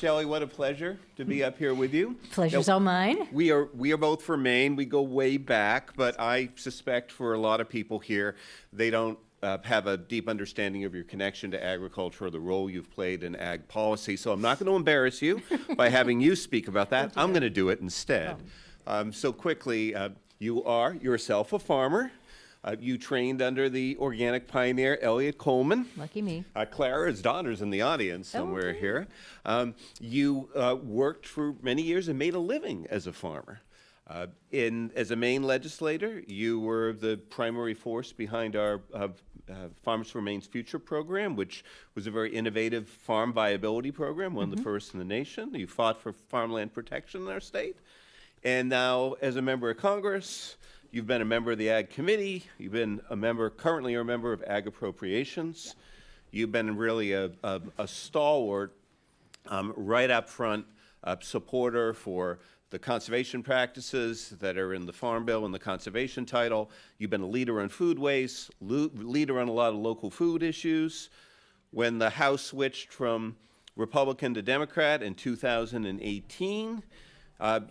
Chellie, what a pleasure to be up here with you. Pleasure's all mine. We are both from Maine. We go way back, but I suspect for a lot of people here, they don't have a deep understanding of your connection to agriculture or the role you've played in ag policy. So I'm not going to embarrass you by having you speak about that. I'm going to do it instead. So quickly, you are yourself a farmer. You trained under the organic pioneer Elliott Coleman. Lucky me. Clara's daughter's in the audience somewhere here. You worked for many years and made a living as a farmer. As a Maine legislator, you were the primary force behind our Farmers for Maine's Future program, which was a very innovative farm viability program, one of the first in the nation. You fought for farmland protection in our state. And now, as a member of Congress, you've been a member of the Ag Committee. You've been currently a member of Ag Appropriations. You've been really a stalwart, right up front supporter for the conservation practices that are in the Farm Bill and the conservation title. You've been a leader on food waste, leader on a lot of local food issues. When the House switched from Republican to Democrat in 2018,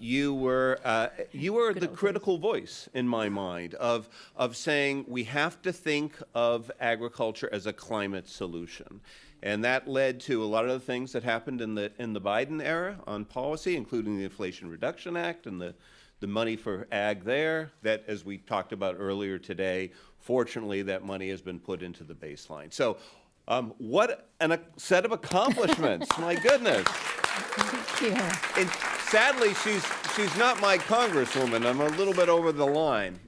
you were the critical voice, in my mind, of saying we have to think of agriculture as a climate solution. And that led to a lot of the things that happened in the Biden era on policy, including the Inflation Reduction Act and the money for ag there, that, as we talked about earlier today, fortunately that money has been put into the baseline. So what a set of accomplishments, my goodness. Thank you. And sadly, she's not my congresswoman. I'm a little bit over the line.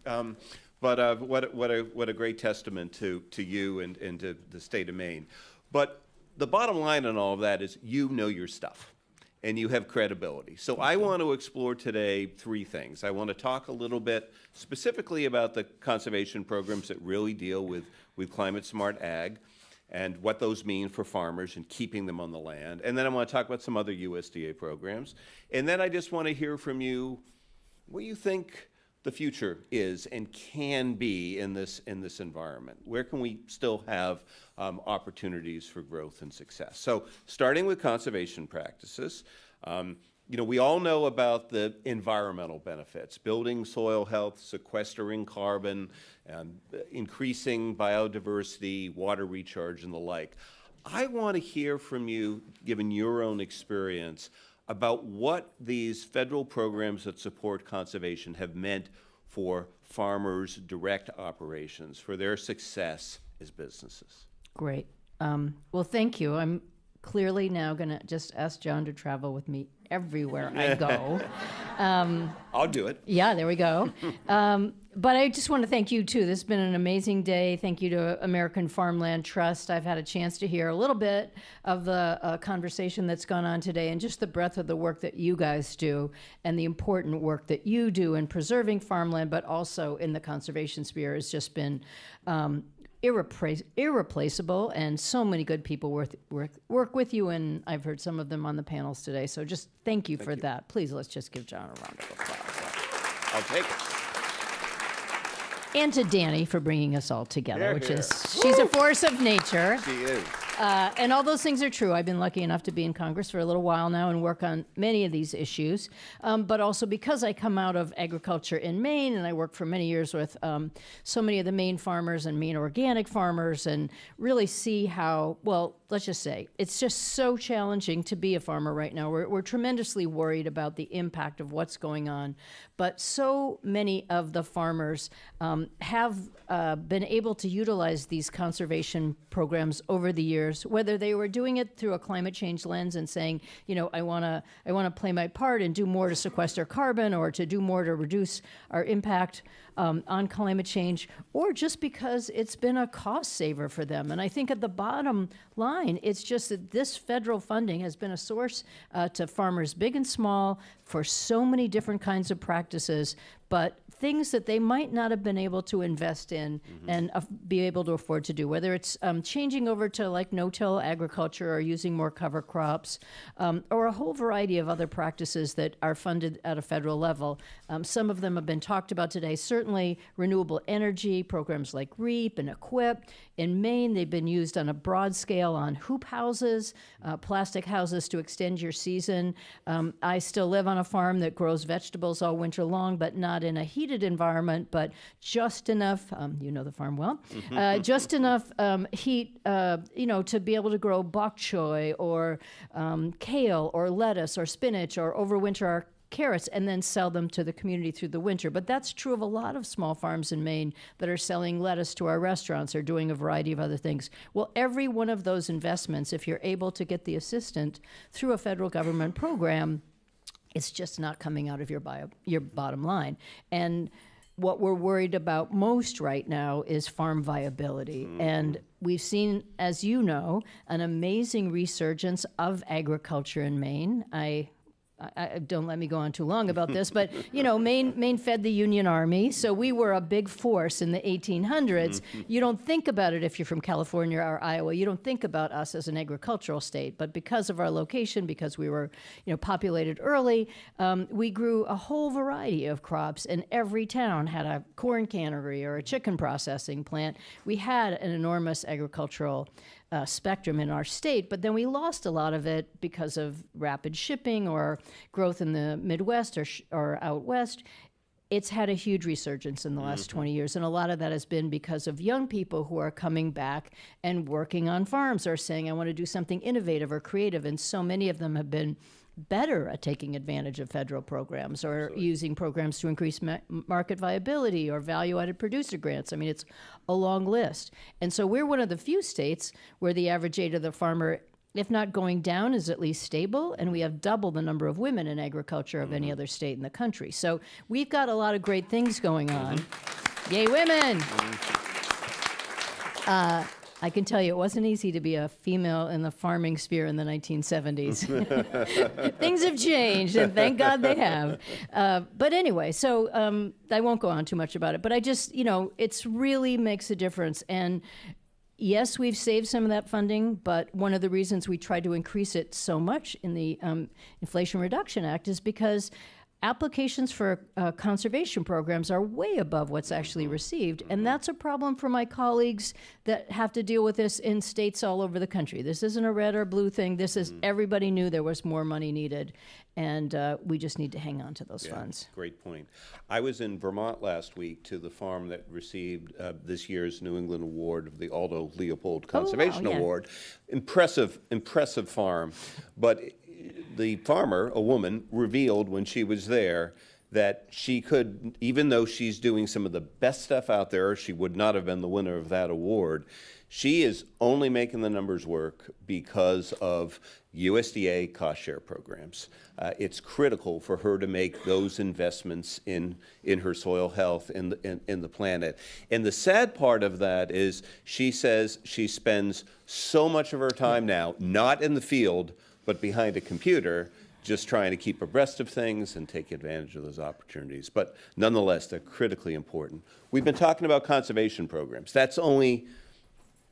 But what a great testament to you and to the state of Maine. But the bottom line in all of that is you know your stuff and you have credibility. So I want to explore today three things. I want to talk a little bit specifically about the conservation programs that really deal with climate smart ag and what those mean for farmers and keeping them on the land. And then I want to talk about some other USDA programs. And then I just want to hear from you what you think the future is and can be in this environment. Where can we still have opportunities for growth and success? So starting with conservation practices, we all know about the environmental benefits, building soil health, sequestering carbon, increasing biodiversity, water recharge, and the like. I want to hear from you, given your own experience, about what these federal programs that support conservation have meant for farmers' direct operations, for their success as businesses. Great. Well, thank you. I'm clearly now going to just ask John to travel with me everywhere I go. I'll do it. Yeah, there we go. But I just want to thank you, too. This has been an amazing day. Thank you to American Farmland Trust. I've had a chance to hear a little bit of the conversation that's gone on today and just the breadth of the work that you guys do and the important work that you do in preserving farmland, but also in the conservation sphere has just been irreplaceable, and so many good people work with you, and I've heard some of them on the panels today. So just thank you for that. Please, let's just give John a round of applause. I'll take it. And to Danny for bringing us all together, Here. She's a force of nature. She is. And all those things are true. I've been lucky enough to be in Congress for a little while now and work on many of these issues. But also because I come out of agriculture in Maine and I worked for many years with so many of the Maine farmers and Maine organic farmers and really see how, well, let's just say, it's just so challenging to be a farmer right now. We're tremendously worried about the impact of what's going on. But so many of the farmers have been able to utilize these conservation programs over the years, whether they were doing it through a climate change lens and saying, I want to play my part and do more to sequester carbon or to do more to reduce our impact on climate change, or just because it's been a cost saver for them. And I think at the bottom line, it's just that this federal funding has been a source to farmers big and small for so many different kinds of practices, but things that they might not have been able to invest in and be able to afford to do, whether it's changing over to like no-till agriculture or using more cover crops, or a whole variety of other practices that are funded at a federal level. Some of them have been talked about today. Certainly renewable energy, programs like REAP and EQIP. In Maine, they've been used on a broad scale on hoop houses, plastic houses to extend your season. I still live on a farm that grows vegetables all winter long, but not in a heated environment, but just enough, you know the farm well, just enough heat, to be able to grow bok choy or kale or lettuce or spinach or overwinter our carrots and then sell them to the community through the winter. But that's true of a lot of small farms in Maine that are selling lettuce to our restaurants or doing a variety of other things. Well, every one of those investments, if you're able to get the assistance through a federal government program, it's just not coming out of your bottom line. And what we're worried about most right now is farm viability. And we've seen, as you know, an amazing resurgence of agriculture in Maine. I don't let me go on too long about this, but Maine fed the Union Army, so we were a big force in the 1800s. You don't think about it if you're from California or Iowa. You don't think about us as an agricultural state, but because of our location, because we were populated early, we grew a whole variety of crops, and every town had a corn cannery or a chicken processing plant. We had an enormous agricultural spectrum in our state, but then we lost a lot of it because of rapid shipping or growth in the Midwest or out west. It's had a huge resurgence in the last 20 years, and a lot of that has been because of young people who are coming back and working on farms or saying, I want to do something innovative or creative, and so many of them have been better at taking advantage of federal programs or using programs to increase market viability or value-added producer grants. I mean, it's a long list. And so we're one of the few states where the average age of the farmer, if not going down, is at least stable, and we have double the number of women in agriculture of any other state in the country. So we've got a lot of great things going on. Yay, women! I can tell you it wasn't easy to be a female in the farming sphere in the 1970s. Things have changed, and thank God they have. But anyway, so I won't go on too much about it, but I just, it's really makes a difference. And yes, we've saved some of that funding, but one of the reasons we tried to increase it so much in the Inflation Reduction Act is because applications for conservation programs are way above what's actually received, and that's a problem for my colleagues that have to deal with this in states all over the country. This isn't a red or blue thing. This is everybody knew there was more money needed, and we just need to hang on to those funds. Great point. I was in Vermont last week to the farm that received this year's New England Award of the Aldo Leopold Conservation Award. Impressive farm, but the farmer, a woman, revealed when she was there that she could, even though she's doing some of the best stuff out there, she would not have been the winner of that award. She is only making the numbers work because of USDA cost share programs. It's critical for her to make those investments in her soil health, in the planet. And the sad part of that is she says she spends so much of her time now, not in the field, but behind a computer, just trying to keep abreast of things and take advantage of those opportunities. But nonetheless, they're critically important. We've been talking about conservation programs. That's only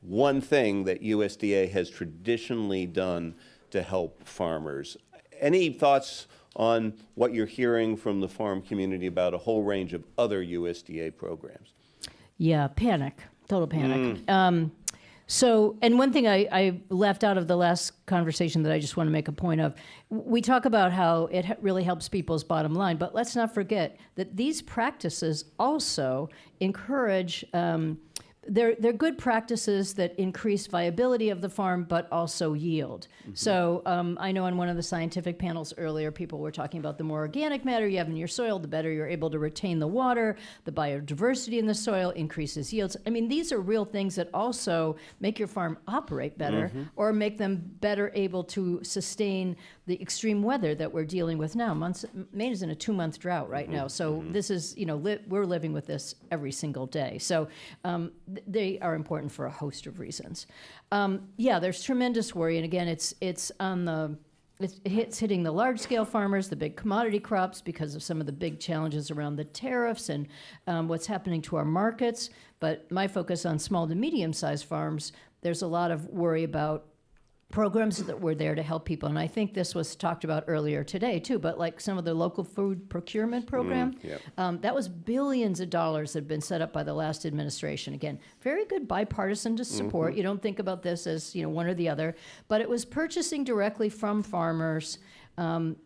one thing that USDA has traditionally done to help farmers. Any thoughts on what you're hearing from the farm community about a whole range of other USDA programs? Yeah, panic, total panic. So, and one thing I left out of the last conversation that I just want to make a point of, we talk about how it really helps people's bottom line, but let's not forget that these practices also encourage they're good practices that increase viability of the farm, but also yield. So I know on one of the scientific panels earlier, people were talking about the more organic matter you have in your soil, the better you're able to retain the water, the biodiversity in the soil increases yields. I mean, these are real things that also make your farm operate better or make them better able to sustain the extreme weather that we're dealing with now. Maine is in a 2-month drought right now, so this is, we're living with this every single day. So they are important for a host of reasons. There's tremendous worry, and again, it's on the it's hitting the large-scale farmers, the big commodity crops, because of some of the big challenges around the tariffs and what's happening to our markets. But my focus on small to medium-sized farms, there's a lot of worry about programs that were there to help people. And I think this was talked about earlier today too, but like some of the local food procurement program, that was billions of dollars that had been set up by the last administration. Again, very good bipartisan to support. You don't think about this as, one or the other, but it was purchasing directly from farmers, and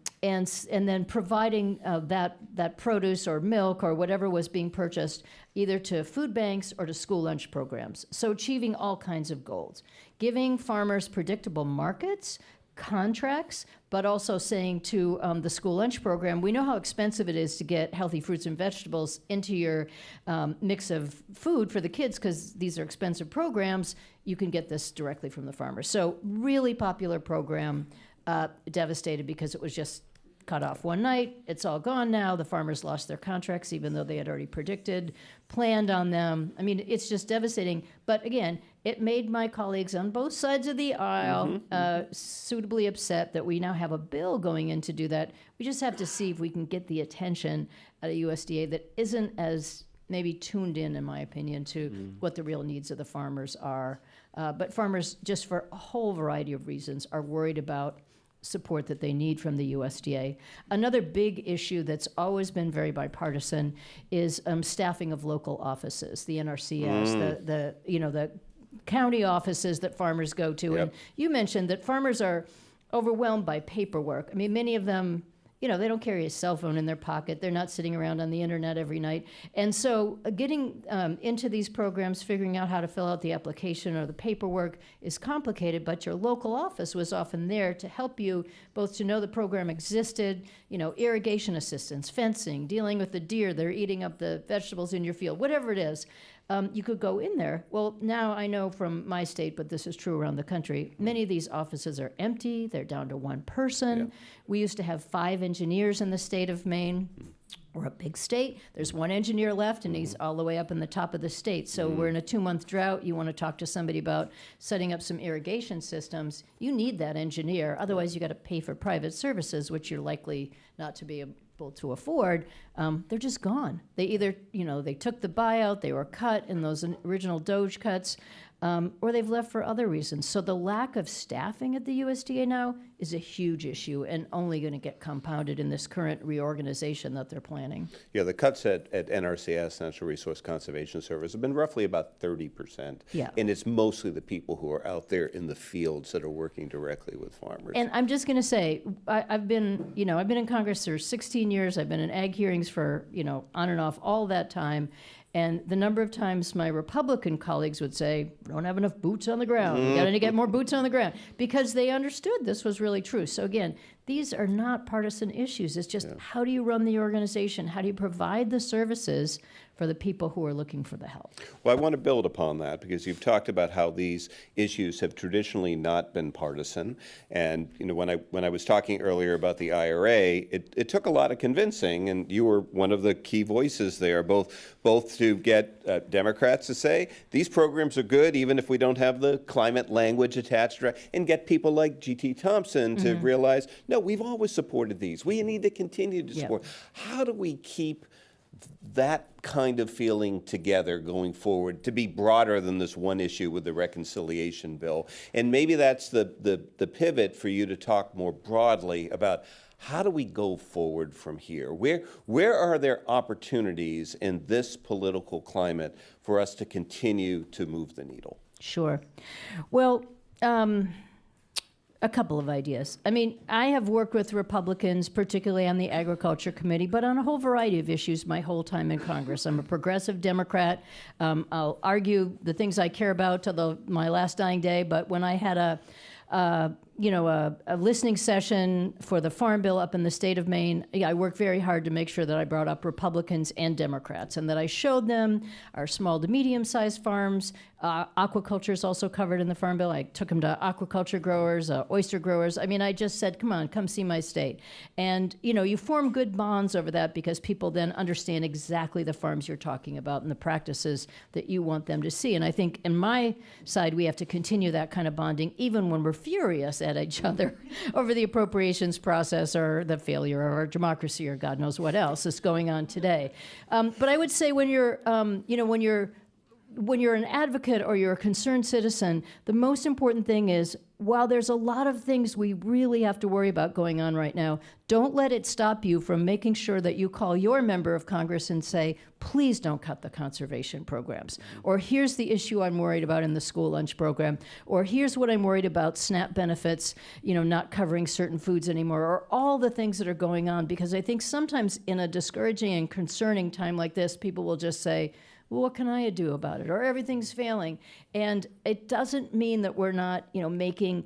then providing that produce or milk or whatever was being purchased either to food banks or to school lunch programs. So achieving all kinds of goals. Giving farmers predictable markets, contracts, but also saying to the school lunch program, we know how expensive it is to get healthy fruits and vegetables into your mix of food for the kids because these are expensive programs. You can get this directly from the farmers. So really popular program, devastated because it was just cut off one night. It's all gone now. The farmers lost their contracts, even though they had already planned on them. I mean, it's just devastating. But again, it made my colleagues on both sides of the aisle suitably upset that we now have a bill going in to do that. We just have to see if we can get the attention at a USDA that isn't as maybe tuned in my opinion, to what the real needs of the farmers are. But farmers, just for a whole variety of reasons, are worried about support that they need from the USDA. Another big issue that's always been very bipartisan is staffing of local offices, the NRCS, the county offices that farmers go to. Yep. And you mentioned that farmers are overwhelmed by paperwork. I mean, many of them, they don't carry a cell phone in their pocket. They're not sitting around on the internet every night. And so getting into these programs, figuring out how to fill out the application or the paperwork is complicated, but your local office was often there to help you both to know the program existed, irrigation assistance, fencing, dealing with the deer that are eating up the vegetables in your field, whatever it is. You could go in there. Well, now I know from my state, but this is true around the country, many of these offices are empty. They're down to one person. Yeah. We used to have 5 engineers in the state of Maine. We're a big state. There's 1 engineer left, and he's all the way up in the top of the state. So we're in a 2-month drought. You want to talk to somebody about setting up some irrigation systems. You need that engineer. Otherwise, you got to pay for private services, which you're likely not to be able to afford. They're just gone. They either, they took the buyout, they were cut in those original Doge cuts, or they've left for other reasons. So the lack of staffing at the USDA now is a huge issue and only going to get compounded in this current reorganization that they're planning. Yeah, the cuts at NRCS, Natural Resource Conservation Service, have been roughly about 30%. Yeah. And it's mostly the people who are out there in the fields that are working directly with farmers. And I'm just going to say, I've been in Congress for 16 years. I've been in ag hearings for, on and off all that time. And the number of times my Republican colleagues would say, we don't have enough boots on the ground. We got to get more boots on the ground, because they understood this was really true. So again, these are not partisan issues. It's just how do you run the organization? How do you provide the services for the people who are looking for the help? Well, I want to build upon that, because you've talked about how these issues have traditionally not been partisan. And when I was talking earlier about the IRA, it took a lot of convincing, and you were one of the key voices there, both to get Democrats to say these programs are good even if we don't have the climate language attached, and get people like G.T. Thompson to realize, no, we've always supported these. We need to continue to support. How do we keep that kind of feeling together going forward to be broader than this one issue with the reconciliation bill? And maybe that's the pivot for you to talk more broadly about how do we go forward from here? Where are there opportunities in this political climate for us to continue to move the needle? Sure. Well, a couple of ideas. I mean, I have worked with Republicans, particularly on the Agriculture Committee, but on a whole variety of issues my whole time in Congress. I'm a progressive Democrat. I'll argue the things I care about till my last dying day, but when I had a listening session for the Farm Bill up in the state of Maine, I worked very hard to make sure that I brought up Republicans and Democrats, and that I showed them our small to medium-sized farms. Aquaculture is also covered in the Farm Bill. I took them to aquaculture growers, oyster growers. I mean, I just said, come see my state. And, you form good bonds over that, because people then understand exactly the farms you're talking about and the practices that you want them to see. And I think in my side, we have to continue that kind of bonding, even when we're furious at each other over the appropriations process or the failure of our democracy or God knows what else is going on today. But I would say when you're an advocate or you're a concerned citizen, the most important thing is, while there's a lot of things we really have to worry about going on right now, don't let it stop you from making sure that you call your member of Congress and say, please don't cut the conservation programs. Or here's the issue I'm worried about in the school lunch program. Or here's what I'm worried about SNAP benefits, not covering certain foods anymore, or all the things that are going on. Because I think sometimes in a discouraging and concerning time like this, people will just say, well, what can I do about it? Or everything's failing. And it doesn't mean that we're not, making,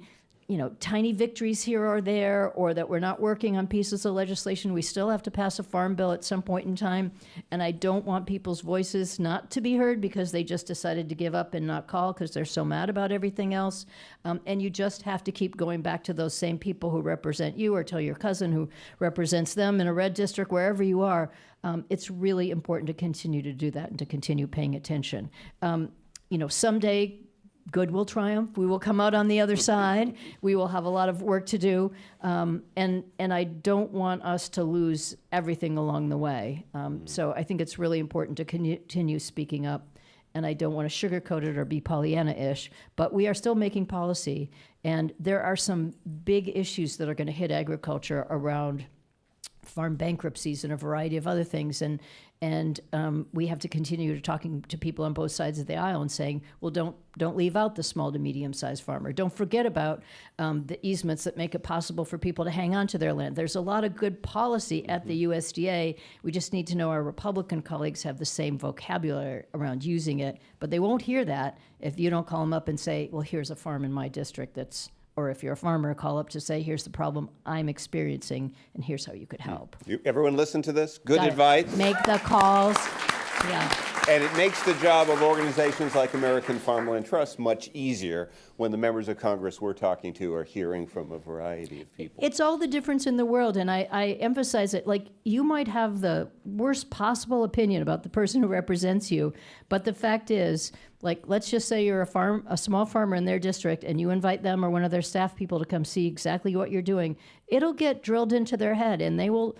tiny victories here or there, or that we're not working on pieces of legislation. We still have to pass a farm bill at some point in time. And I don't want people's voices not to be heard because they just decided to give up and not call because they're so mad about everything else. And you just have to keep going back to those same people who represent you, or tell your cousin who represents them in a red district, wherever you are. It's really important to continue to do that and to continue paying attention. Someday good will triumph. We will come out on the other side. We will have a lot of work to do. And I don't want us to lose everything along the way. So I think it's really important to continue speaking up. And I don't want to sugarcoat it or be Pollyanna-ish, but we are still making policy. And there are some big issues that are going to hit agriculture around farm bankruptcies and a variety of other things, and we have to continue talking to people on both sides of the aisle and saying, well, don't leave out the small to medium-sized farmer. Don't forget about the easements that make it possible for people to hang on to their land. There's a lot of good policy at the USDA. We just need to know our Republican colleagues have the same vocabulary around using it, but they won't hear that if you don't call them up and say, well, here's a farm in my district that's, or if you're a farmer, call up to say, here's the problem I'm experiencing, and here's how you could help. Everyone listen to this? Good Got it. advice. Make the calls. Yeah. And it makes the job of organizations like American Farmland Trust much easier when the members of Congress we're talking to are hearing from a variety of people. It's all the difference in the world, and I emphasize it. Like, you might have the worst possible opinion about the person who represents you, but the fact is, like, let's just say you're a small farmer in their district, and you invite them or one of their staff people to come see exactly what you're doing. It'll get drilled into their head, and they will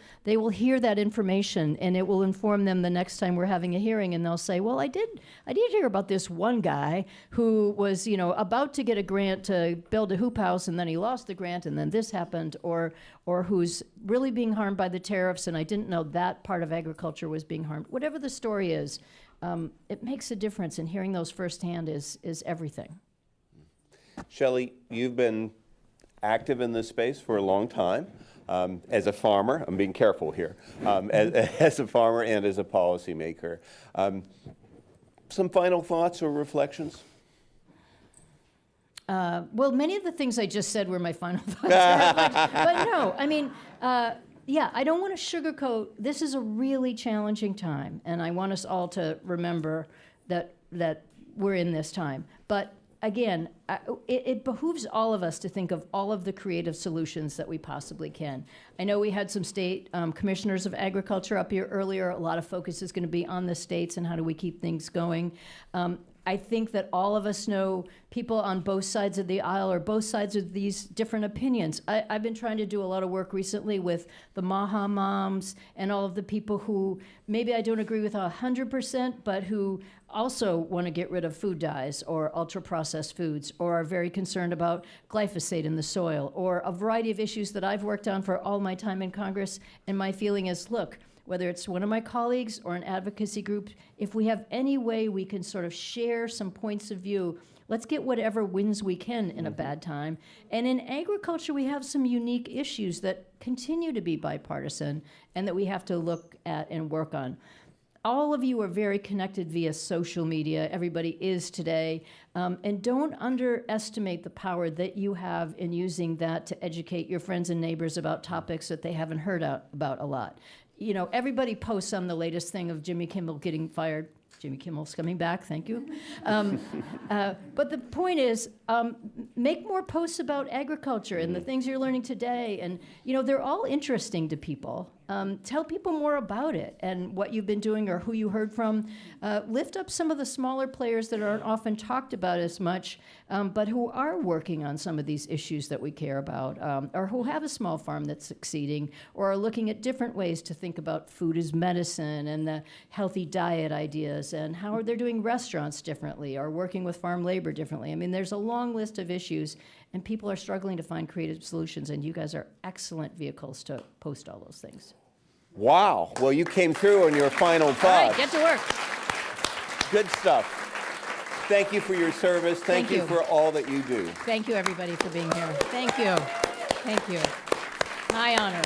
hear that information, and it will inform them the next time we're having a hearing, and they'll say, well, I did hear about this one guy who was, about to get a grant to build a hoop house, and then he lost the grant, and then this happened, or who's really being harmed by the tariffs, and I didn't know that part of agriculture was being harmed. Whatever the story is, it makes a difference, and hearing those firsthand is everything. Chellie, you've been active in this space for a long time. As a farmer, I'm being careful here, as a farmer and as a policymaker. Some final thoughts or reflections? Well, many of the things I just said were my final thoughts. But no, I mean, yeah, I don't want to sugarcoat. This is a really challenging time, and I want us all to remember that we're in this time. But again, it behooves all of us to think of all of the creative solutions that we possibly can. I know we had some state commissioners of agriculture up here earlier. A lot of focus is going to be on the states and how do we keep things going. I think that all of us know people on both sides of the aisle or both sides of these different opinions. I've been trying to do a lot of work recently with the Maha moms and all of the people who maybe I don't agree with 100%, but who also want to get rid of food dyes or ultra-processed foods, or are very concerned about glyphosate in the soil, or a variety of issues that I've worked on for all my time in Congress. And my feeling is, look, whether it's one of my colleagues or an advocacy group, if we have any way we can sort of share some points of view, let's get whatever wins we can in a bad time. And in agriculture, we have some unique issues that continue to be bipartisan and that we have to look at and work on. All of you are very connected via social media. Everybody is today. And don't underestimate the power that you have in using that to educate your friends and neighbors about topics that they haven't heard about a lot. You know, everybody posts on the latest thing of Jimmy Kimmel getting fired. Jimmy Kimmel's coming back, thank you. But the point is, make more posts about agriculture and the things you're learning today. And, you know, they're all interesting to people. Tell people more about it and what you've been doing or who you heard from. Lift up some of the smaller players that aren't often talked about as much. but who are working on some of these issues that we care about, or who have a small farm that's succeeding, or are looking at different ways to think about food as medicine and the healthy diet ideas, and how are they doing restaurants differently, or working with farm labor differently. I mean, there's a long list of issues, and people are struggling to find creative solutions, and you guys are excellent vehicles to post all those things. Wow. Well, you came through on your final All thought. right, get to work. Good stuff. Thank you for your service. Thank you for all that you do. Thank you, everybody, for being here. Thank you. Thank you. My honor.